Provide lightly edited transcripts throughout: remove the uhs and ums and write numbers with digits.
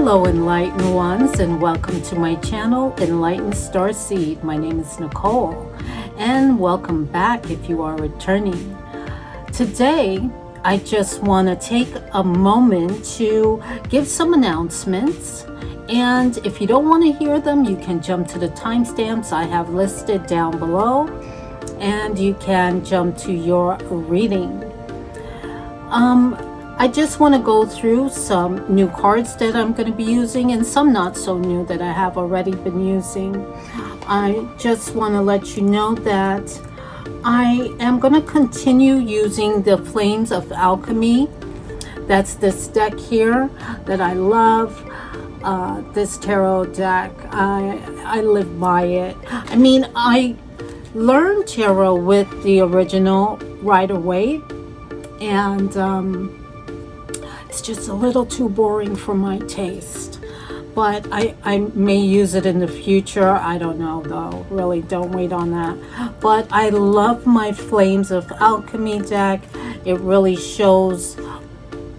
Hello enlightened ones, and welcome to my channel Enlightened Starseed. My name is Nicole and welcome back if you are returning. Today I just want to take a moment to give some announcements, and if you don't want to hear them, you can jump to the timestamps I have listed down below and you can jump to your reading. I just want to go through some new cards that I'm going to be using and some not so new that I have already been using. I just want to let you know that I am going to continue using the Flames of Alchemy. That's this deck here that I love. This tarot deck, I live by it. I mean, I learned tarot with the original right away, and it's just a little too boring for my taste, but I may use it in the future. I don't know though, really don't wait on that. But I love my Flames of Alchemy deck. It really shows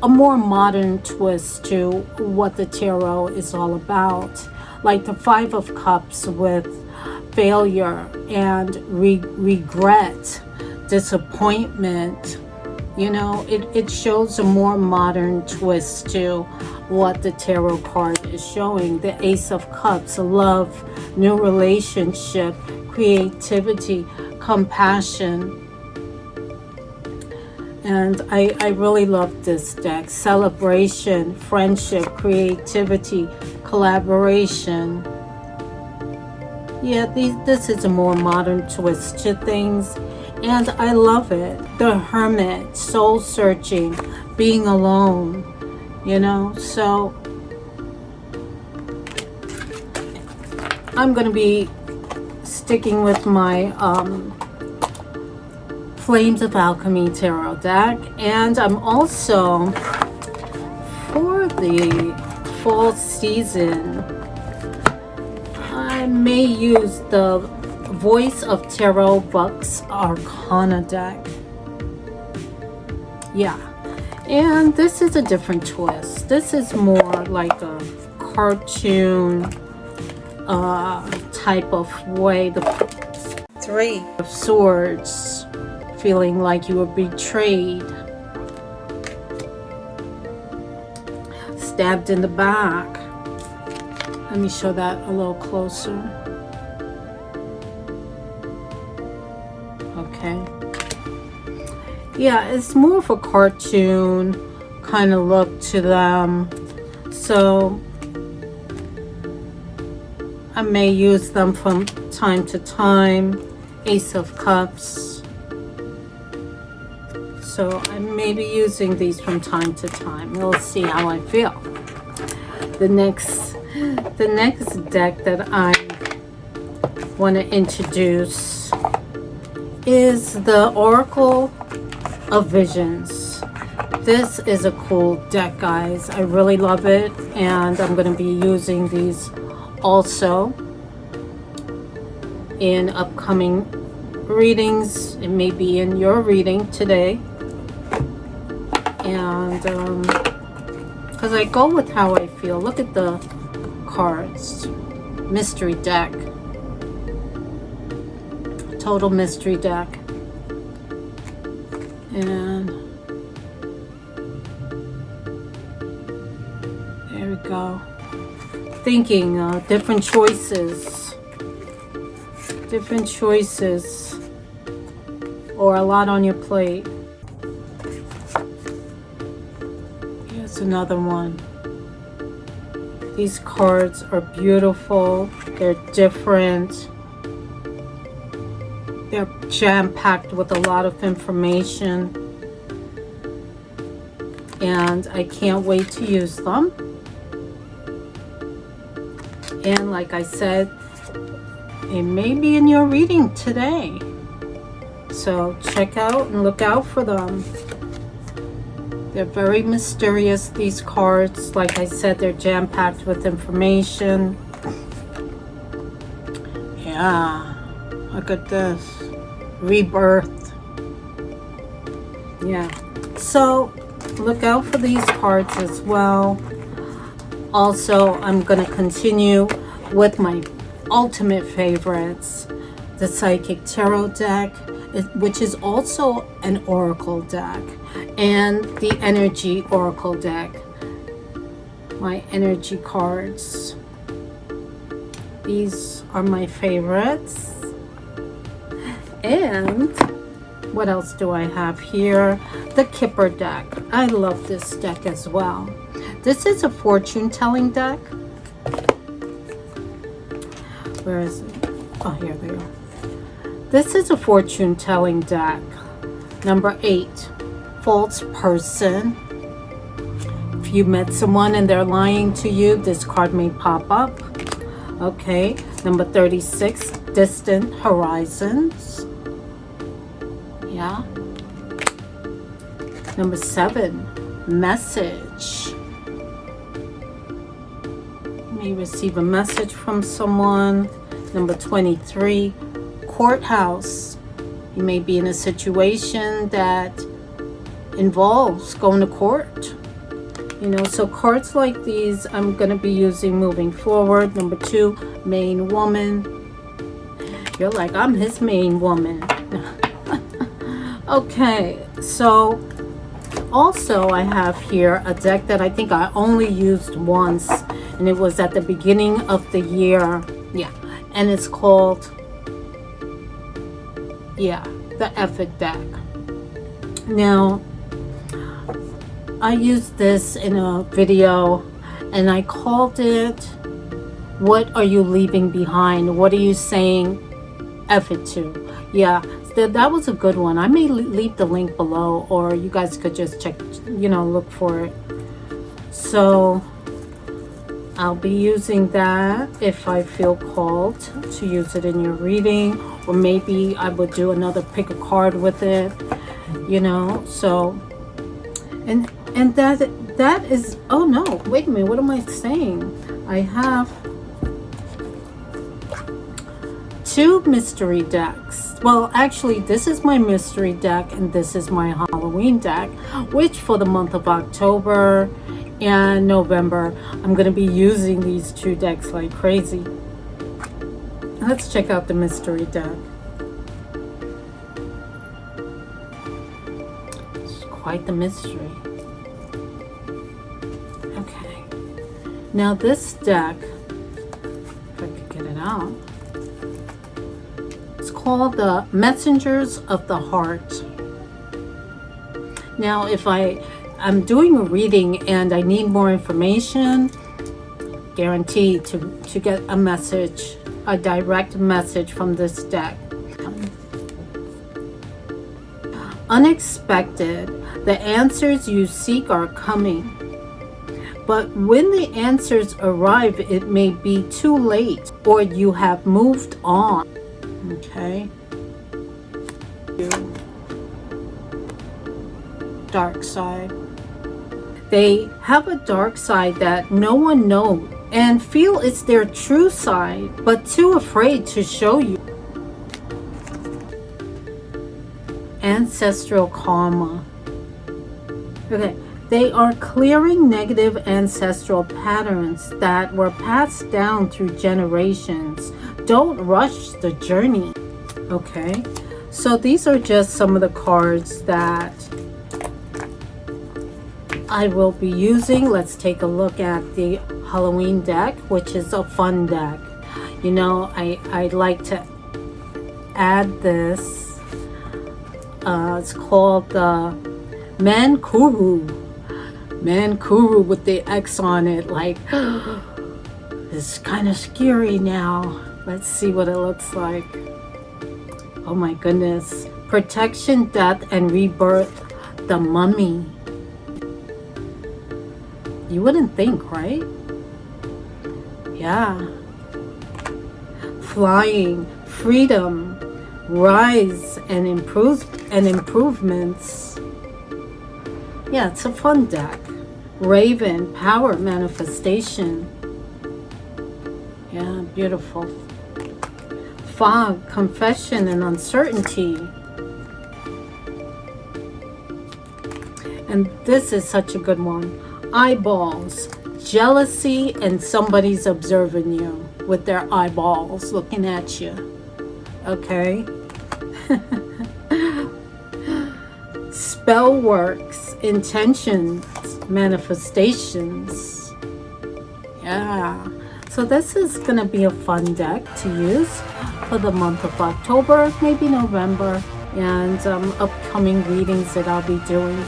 a more modern twist to what the tarot is all about, like the Five of Cups with failure and regret, disappointment. You know, it shows a more modern twist to what the tarot card is showing. The Ace of Cups, love, new relationship, creativity, compassion. And I really love this deck. Celebration, friendship, creativity, collaboration. Yeah, this is a more modern twist to things, and I love it. The Hermit, soul searching, being alone, you know. So I'm going to be sticking with my Flames of Alchemy tarot deck, and I'm also, for the fall season, I may use the Voice of Tarot Vox Arcana deck. Yeah, and this is a different twist. This is more like a cartoon type of way. The Three of Swords, feeling like you were betrayed, stabbed in the back. Let me show that a little closer. Okay. Yeah, it's more of a cartoon kind of look to them. So I may use them from time to time. Ace of Cups. So I may be using these from time to time. We'll see how I feel. The next deck that I want to introduce is the Oracle of Visions. This is a cool deck, guys. I really love it, and I'm going to be using these also in upcoming readings. It may be in your reading today, and because I go with how I feel. Look at the cards. Mystery deck. Total mystery deck. And there we go. Thinking different choices, or a lot on your plate. Here's another one. These cards are beautiful. They're different. They're jam-packed with a lot of information, and I can't wait to use them. And like I said, it may be in your reading today, so check out and look out for them. They're very mysterious, these cards. Like I said, they're jam-packed with information. Yeah. Look at this. Rebirth. Yeah. So look out for these cards as well. Also, I'm going to continue with my ultimate favorites, the Psychic Tarot deck, which is also an Oracle deck, and the Energy Oracle deck. My energy cards. These are my favorites. And what else do I have here? The Kipper deck. I love this deck as well. This is a fortune-telling deck. Where is it? Oh, here they are. This is a fortune-telling deck. Number 8, false person. If you met someone and they're lying to you, this card may pop up. Okay. Number 36, distant horizons. Yeah. Number 7, message. You may receive a message from someone. Number 23, courthouse. You may be in a situation that involves going to court. You know, so cards like these I'm going to be using moving forward. Number 2, main woman. You're like, I'm his main woman. Okay, so also I have here a deck that I think I only used once, and it was at the beginning of the year. Yeah, and it's called, yeah, the Effort deck. Now, I used this in a video and I called it, what are you leaving behind? What are you saying effort to? Yeah, that was a good one. I may leave the link below, or you guys could just check, you know, look for it. So I'll be using that if I feel called to use it in your reading, or maybe I would do another pick a card with it, you know. So and that is, oh no, wait a minute, what am I saying? I have 2 mystery decks. Well, actually, this is my mystery deck and this is my Halloween deck, which for the month of October and November, I'm going to be using these 2 decks like crazy. Let's check out the mystery deck. It's quite the mystery. Okay. Now this deck, if I could get it out, it's called the Messengers of the Heart. Now, if I'm doing a reading and I need more information, guaranteed to get a message, a direct message from this deck. Unexpected, the answers you seek are coming. But when the answers arrive, it may be too late or you have moved on. Okay. Dark side. They have a dark side that no one knows and feel it's their true side, but too afraid to show you. Ancestral karma. Okay. They are clearing negative ancestral patterns that were passed down through generations. Don't rush the journey. Okay. So these are just some of the cards that I will be using. Let's take a look at the Halloween deck, which is a fun deck. You know, I'd like to add this. It's called the Mankuru. Mankuru with the X on it. Like, it's kind of scary now. Let's see what it looks like. Oh my goodness. Protection, death, and rebirth. The Mummy. You wouldn't think, right? Yeah. Flying, freedom, rise, and improvements. Yeah, it's a fun deck. Raven, power, manifestation. Yeah, beautiful. Fog, confession, and uncertainty. And this is such a good one. Eyeballs, jealousy and somebody's observing you with their eyeballs looking at you. Okay? Spell works, intentions, manifestations. Yeah. So this is going to be a fun deck to use for the month of October, maybe November, and upcoming readings that I'll be doing.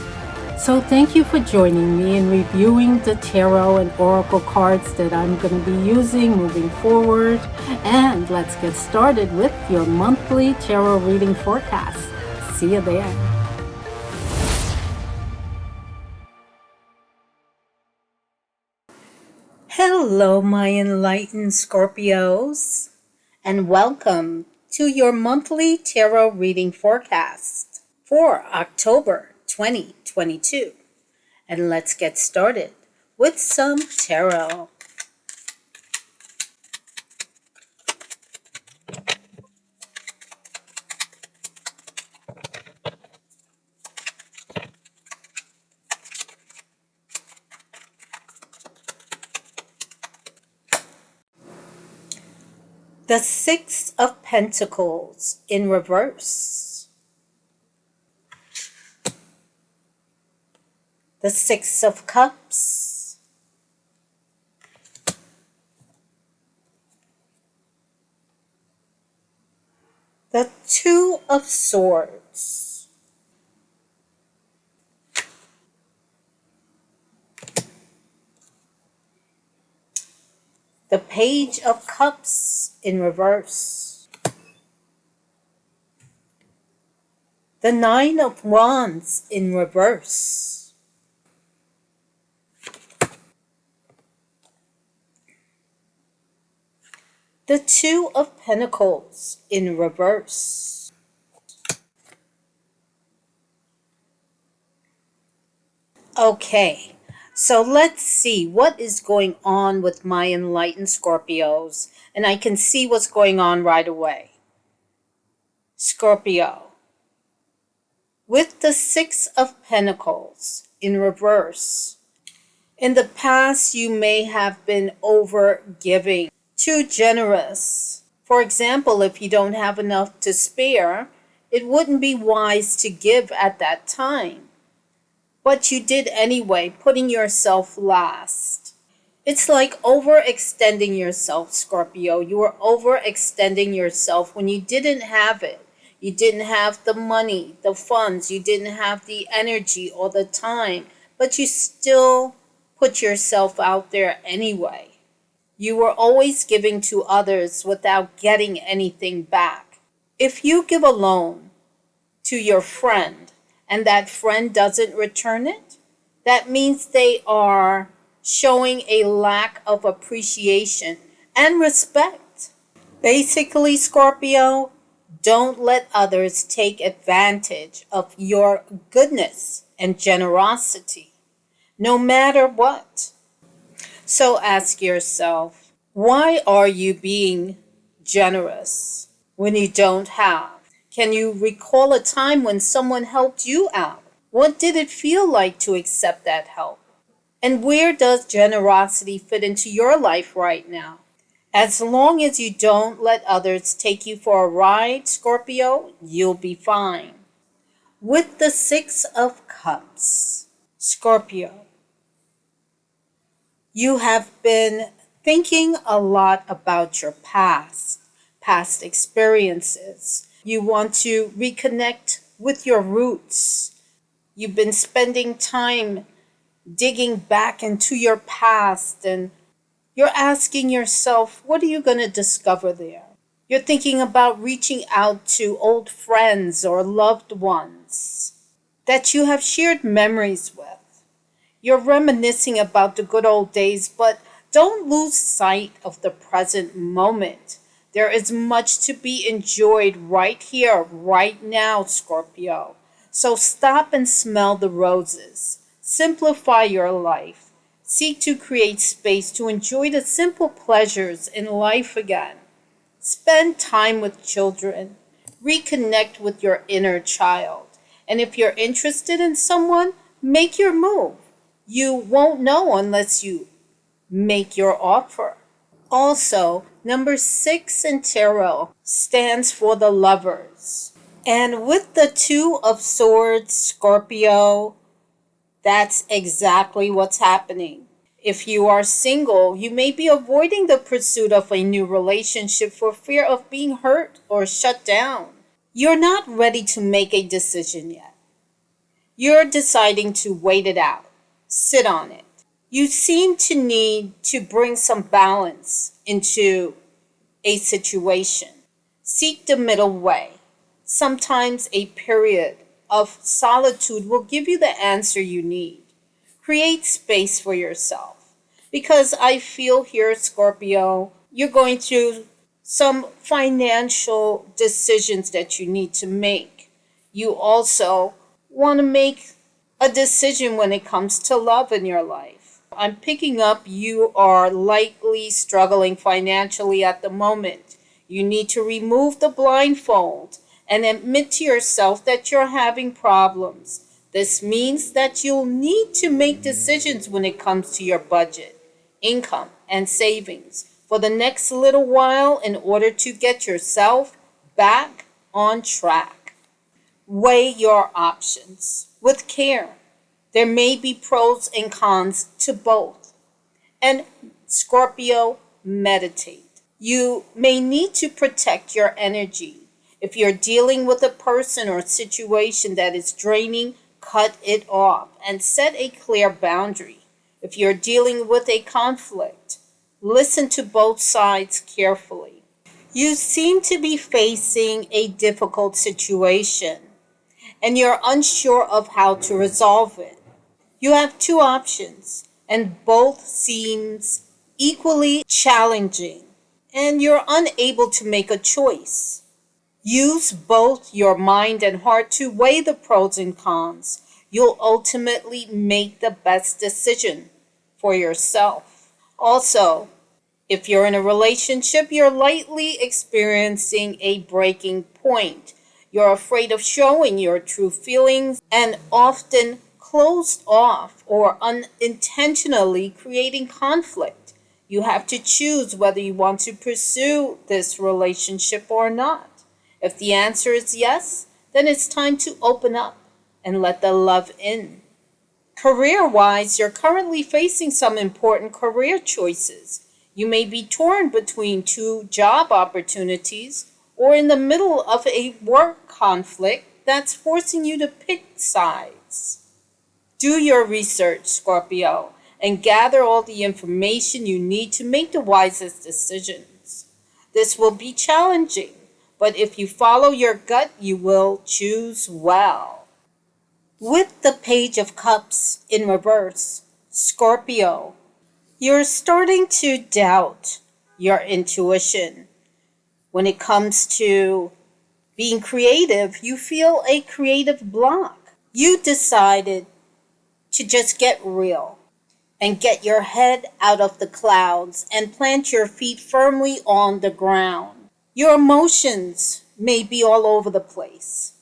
So thank you for joining me in reviewing the tarot and oracle cards that I'm going to be using moving forward. And let's get started with your monthly tarot reading forecast. See you there. Hello, my enlightened Scorpios, and welcome to your monthly tarot reading forecast for October 2022. And let's get started with some tarot. The Six of Pentacles in reverse. The Six of Cups. The Two of Swords. The Page of Cups in reverse. The Nine of Wands in reverse. The Two of Pentacles in reverse. Okay, so let's see what is going on with my enlightened Scorpios, and I can see what's going on right away. Scorpio, with the Six of Pentacles in reverse, in the past you may have been over-giving, too generous. For example, if you don't have enough to spare, it wouldn't be wise to give at that time. But you did anyway, putting yourself last. It's like overextending yourself, Scorpio. You were overextending yourself when you didn't have it. You didn't have the money, the funds, you didn't have the energy or the time, but you still put yourself out there anyway. You were always giving to others without getting anything back. If you give a loan to your friend and that friend doesn't return it, that means they are showing a lack of appreciation and respect. Basically, Scorpio, don't let others take advantage of your goodness and generosity, no matter what. So ask yourself, why are you being generous when you don't have? Can you recall a time when someone helped you out? What did it feel like to accept that help? And where does generosity fit into your life right now? As long as you don't let others take you for a ride, Scorpio, you'll be fine. With the Six of Cups, Scorpio, you have been thinking a lot about your past experiences. You want to reconnect with your roots. You've been spending time digging back into your past, and you're asking yourself, what are you going to discover there? You're thinking about reaching out to old friends or loved ones that you have shared memories with. You're reminiscing about the good old days, but don't lose sight of the present moment. There is much to be enjoyed right here, right now, Scorpio. So stop and smell the roses. Simplify your life. Seek to create space to enjoy the simple pleasures in life again. Spend time with children. Reconnect with your inner child. And if you're interested in someone, make your move. You won't know unless you make your offer. Also, number 6 in tarot stands for the Lovers. And with the Two of Swords, Scorpio, that's exactly what's happening. If you are single, you may be avoiding the pursuit of a new relationship for fear of being hurt or shut down. You're not ready to make a decision yet. You're deciding to wait it out, sit on it. You seem to need to bring some balance into a situation. Seek the middle way. Sometimes a period of solitude will give you the answer you need. Create space for yourself. Because I feel here, Scorpio, you're going through some financial decisions that you need to make. You also want to make a decision when it comes to love in your life. I'm picking up you are likely struggling financially at the moment. You need to remove the blindfold and admit to yourself that you're having problems. This means that you'll need to make decisions when it comes to your budget, income, and savings for the next little while in order to get yourself back on track. Weigh your options with care. There may be pros and cons to both. And Scorpio, meditate. You may need to protect your energy. If you're dealing with a person or situation that is draining, cut it off and set a clear boundary. If you're dealing with a conflict, listen to both sides carefully. You seem to be facing a difficult situation and you're unsure of how to resolve it. You have two options and both seems equally challenging and you're unable to make a choice. Use both your mind and heart to weigh the pros and cons. You'll ultimately make the best decision for yourself. Also, if you're in a relationship, you're likely experiencing a breaking point. You're afraid of showing your true feelings and often closed off or unintentionally creating conflict. You have to choose whether you want to pursue this relationship or not. If the answer is yes, then it's time to open up and let the love in. Career-wise, you're currently facing some important career choices. You may be torn between two job opportunities or in the middle of a work conflict that's forcing you to pick sides. Do your research, Scorpio, and gather all the information you need to make the wisest decisions. This will be challenging, but if you follow your gut, you will choose well. With the Page of Cups in reverse, Scorpio, you're starting to doubt your intuition. When it comes to being creative, you feel a creative block. You decided to just get real and get your head out of the clouds and plant your feet firmly on the ground. Your emotions may be all over the place.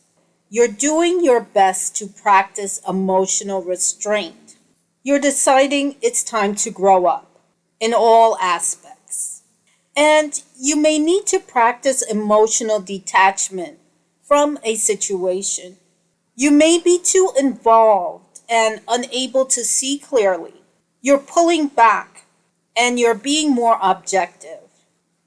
You're doing your best to practice emotional restraint. You're deciding it's time to grow up in all aspects. And you may need to practice emotional detachment from a situation. You may be too involved and unable to see clearly. You're pulling back and you're being more objective.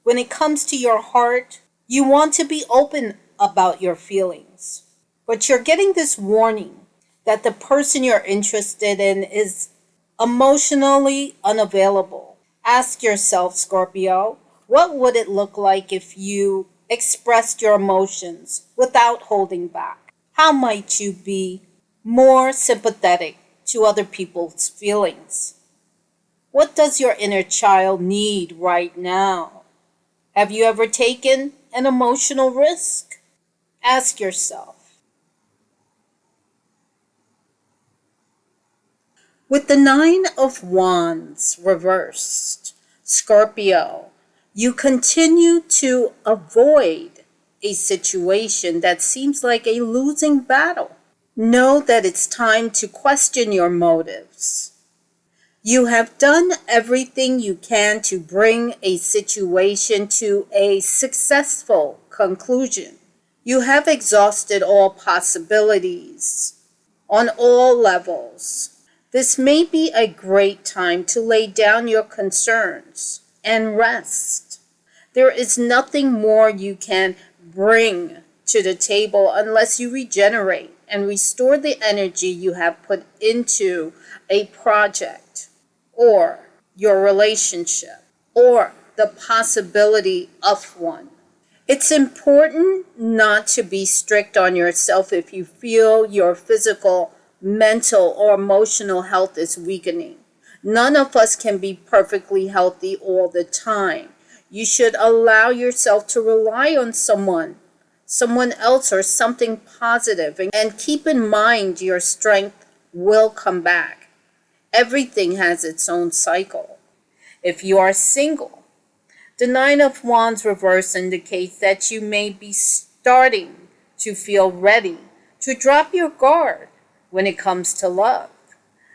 When it comes to your heart, you want to be open about your feelings. But you're getting this warning that the person you're interested in is emotionally unavailable. Ask yourself, Scorpio, what would it look like if you expressed your emotions without holding back? How might you be more sympathetic to other people's feelings? What does your inner child need right now? Have you ever taken an emotional risk? Ask yourself. With the Nine of Wands reversed, Scorpio, you continue to avoid a situation that seems like a losing battle. Know that it's time to question your motives. You have done everything you can to bring a situation to a successful conclusion. You have exhausted all possibilities on all levels. This may be a great time to lay down your concerns and rest. There is nothing more you can bring to the table unless you regenerate and restore the energy you have put into a project or your relationship or the possibility of one. It's important not to be strict on yourself if you feel your physical, mental, or emotional health is weakening. None of us can be perfectly healthy all the time. You should allow yourself to rely on someone else, or something positive, and keep in mind your strength will come back. Everything has its own cycle. If you are single, the Nine of Wands reverse indicates that you may be starting to feel ready to drop your guard when it comes to love.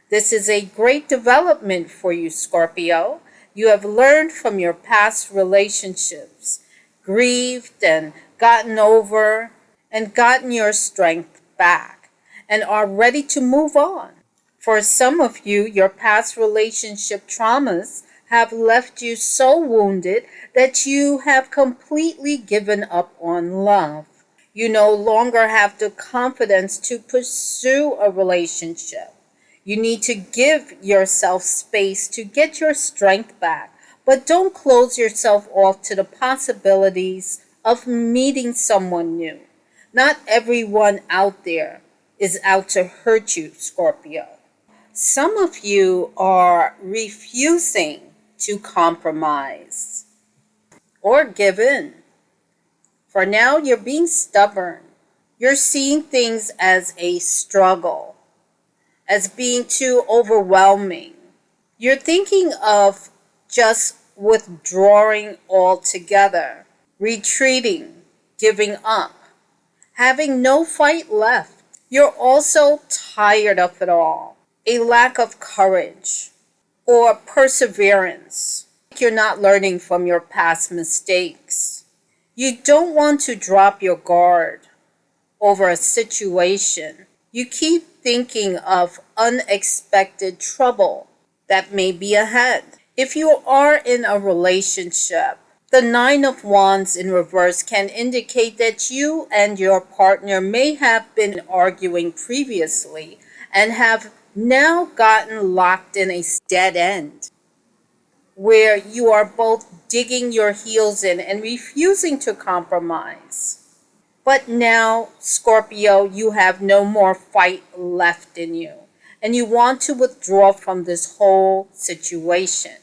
This is a great development for you, Scorpio. You have learned from your past relationships, grieved and gotten over, and gotten your strength back, and are ready to move on. For some of you, your past relationship traumas have left you so wounded that you have completely given up on love. You no longer have the confidence to pursue a relationship. You need to give yourself space to get your strength back, but don't close yourself off to the possibilities of meeting someone new. Not everyone out there is out to hurt you, Scorpio. Some of you are refusing to compromise or give in. For now, you're being stubborn. You're seeing things as a struggle, as being too overwhelming. You're thinking of just withdrawing altogether, retreating, giving up, having no fight left. You're also tired of it all. A lack of courage or perseverance. You're not learning from your past mistakes. You don't want to drop your guard over a situation. You keep thinking of unexpected trouble that may be ahead. If you are in a relationship, the Nine of Wands in reverse can indicate that you and your partner may have been arguing previously and have now gotten locked in a dead end where you are both digging your heels in and refusing to compromise. But now, Scorpio, you have no more fight left in you, and you want to withdraw from this whole situation.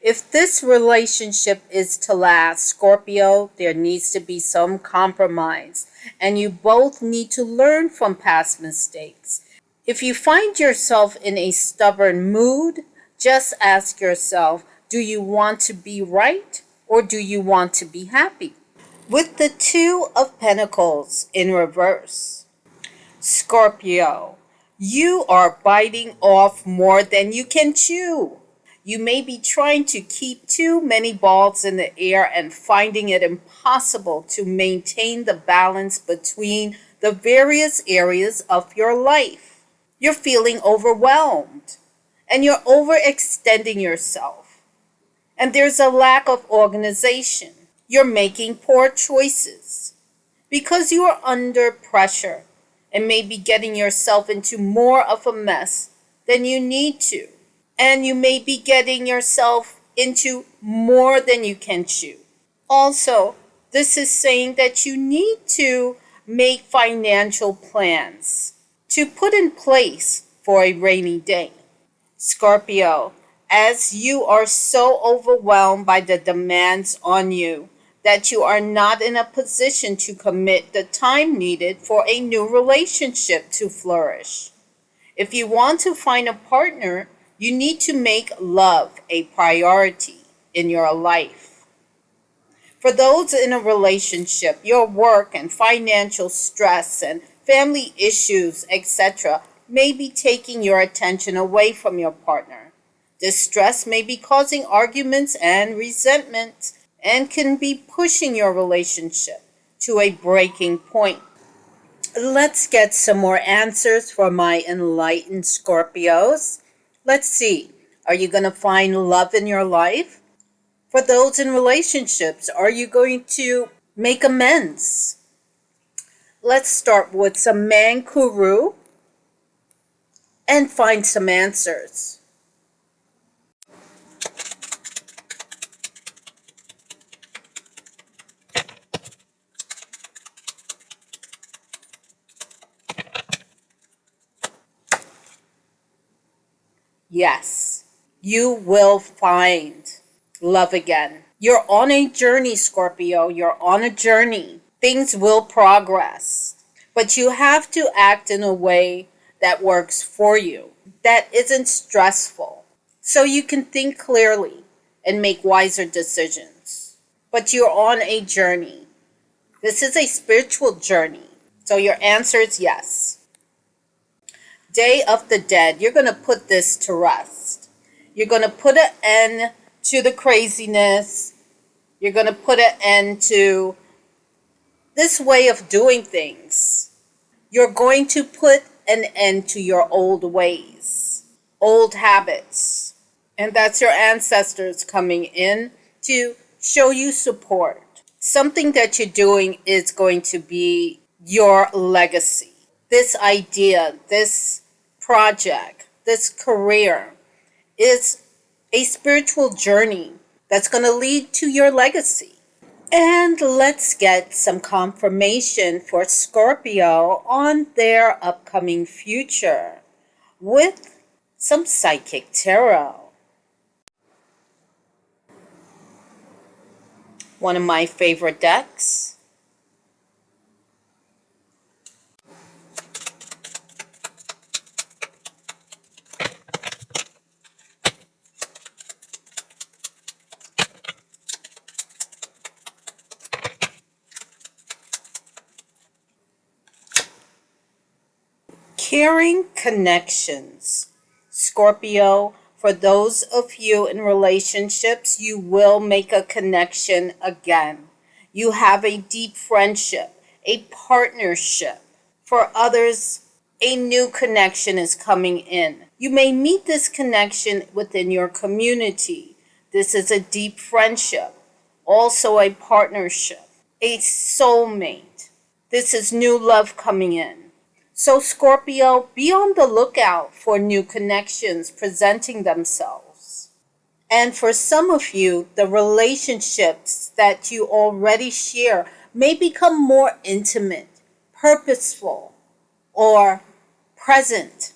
If this relationship is to last, Scorpio, there needs to be some compromise, and you both need to learn from past mistakes. If you find yourself in a stubborn mood, just ask yourself, do you want to be right or do you want to be happy? With the Two of Pentacles in reverse, Scorpio, you are biting off more than you can chew. You may be trying to keep too many balls in the air and finding it impossible to maintain the balance between the various areas of your life. You're feeling overwhelmed and you're overextending yourself. And there's a lack of organization. You're making poor choices because you are under pressure and may be getting yourself into more of a mess than you need to. And you may be getting yourself into more than you can chew. Also, this is saying that you need to make financial plans to put in place for a rainy day. Scorpio, as you are so overwhelmed by the demands on you that you are not in a position to commit the time needed for a new relationship to flourish. If you want to find a partner, you need to make love a priority in your life. For those in a relationship, your work and financial stress and family issues, etc., may be taking your attention away from your partner. This stress may be causing arguments and resentment and can be pushing your relationship to a breaking point. Let's get some more answers for my enlightened Scorpios. Let's see. Are you going to find love in your life? For those in relationships, are you going to make amends? Let's start with some Mankuru and find some answers. Yes, you will find love again. You're on a journey, Scorpio. You're on a journey. Things will progress. But you have to act in a way that works for you, that isn't stressful, so you can think clearly and make wiser decisions. But you're on a journey. This is a spiritual journey. So your answer is yes. Day of the Dead, you're going to put this to rest. You're going to put an end to the craziness. You're going to put an end to this way of doing things. You're going to put an end to your old ways, old habits. And that's your ancestors coming in to show you support. Something that you're doing is going to be your legacy. This idea, this project, this career is a spiritual journey that's going to lead to your legacy. And let's get some confirmation for Scorpio on their upcoming future with some psychic tarot. One of my favorite decks. Caring connections. Scorpio, for those of you in relationships, you will make a connection again. You have a deep friendship, a partnership. For others, a new connection is coming in. You may meet this connection within your community. This is a deep friendship, also a partnership, a soulmate. This is new love coming in. So Scorpio, be on the lookout for new connections presenting themselves. And for some of you, the relationships that you already share may become more intimate, purposeful, or present.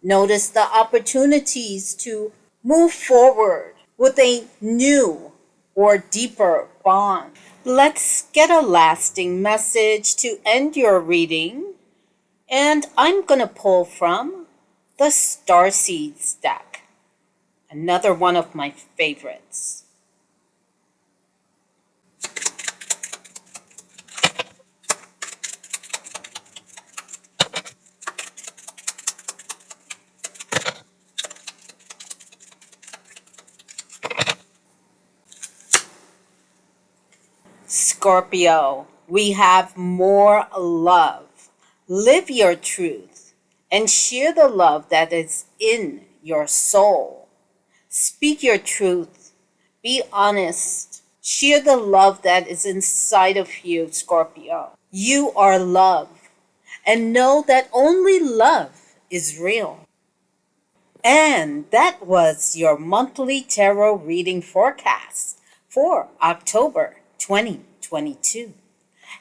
Notice the opportunities to move forward with a new or deeper bond. Let's get a lasting message to end your reading. And I'm going to pull from the Starseed deck, another one of my favorites. Scorpio, we have more love. Live your truth and share the love that is in your soul. Speak your truth. Be honest. Share the love that is inside of you, Scorpio. You are love. And know that only love is real. And that was your monthly tarot reading forecast for October 2022.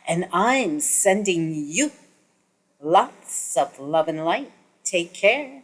And I'm sending you lots of love and light. Take care.